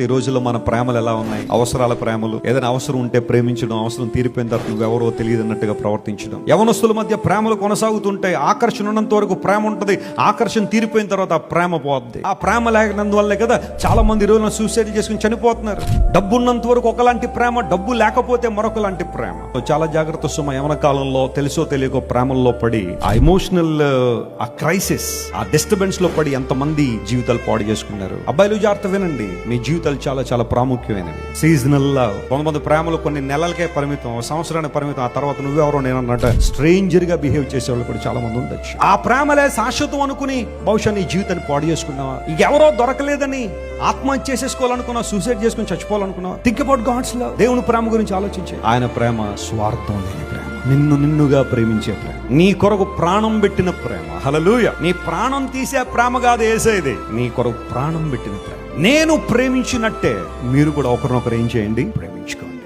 ఈ రోజుల్లో మన ప్రేమలు ఎలా ఉన్నాయి? అవసరాల ప్రేమలు, ఏదైనా అవసరం ఉంటే ప్రేమించడం, అవసరం తీరిపోయిన తర్వాత నువ్వెవరో తెలియదన్నట్టుగా ప్రవర్తించడం. యవనస్తుల మధ్య ప్రేమలు కొనసాగుతుంటాయి. ఆకర్షణ ఉన్నంత వరకు ప్రేమ ఉంటుంది, ఆకర్షణ తీరిపోయిన తర్వాత ఆ ప్రేమ పోద్ది. ఆ ప్రేమ లేకనందువల్లే కదా చాలా మంది ఈ రోజున సూసైడ్ చేసుకుని చనిపోతున్నారు. డబ్బు ఉన్నంత వరకు ఒకలాంటి ప్రేమ, డబ్బు లేకపోతే మరొకలాంటి ప్రేమ. చాలా జాగ్రత్త సుమ. యవన కాలంలో తెలుసో తెలియకో ప్రేమల్లో పడి ఆ ఎమోషనల్ ఆ క్రైసిస్, ఆ డిస్టర్బెన్స్ లో పడి ఎంతమంది జీవితాలు పాడు చేసుకున్నారు. అబ్బాయిలు జాగ్రత్త వినండి, మీ జీవితాలు చాలా చాలా ప్రాముఖ్యమైనవి. Seasonal love. కొంతమంది ప్రేమలు కొన్ని నెలలకే పరిమితం, సంవత్సరానికి పరిమితం. ఆ తర్వాత నువ్వెవరో నేనన్నట్టు స్ట్రేంజర్ గా బిహేవ్ చేసే వాళ్ళు కూడా చాలా మంది ఉండొచ్చు. ఆ ప్రేమలే శాశ్వతం అనుకుని బహుశా నీ జీవితాన్ని పాడు చేసుకున్నావా? ఎవరో దొరకలేదని ఆత్మహత్య చేసేసుకోవాలనుకున్నావు, సూసైడ్ చేసుకుని చచ్చిపోవాలనుకున్నావు. Think about God's love. దేవుని ప్రేమ గురించి ఆలోచించే. ఆయన ప్రేమ స్వార్థం లేని ప్రేమ, నిన్నుగా ప్రేమించే ప్రేమ, నీ కొరకు ప్రాణం పెట్టిన ప్రేమ. హల్లెలూయా. నీ ప్రాణం తీసే ప్రేమ కాదు యేసయ్యది, నీ కొరకు ప్రాణం పెట్టిన ప్రేమ. నేను ప్రేమించినట్టే మీరు కూడా ఒకరినొకరు ఏం చేయండి? ప్రేమించుకోండి.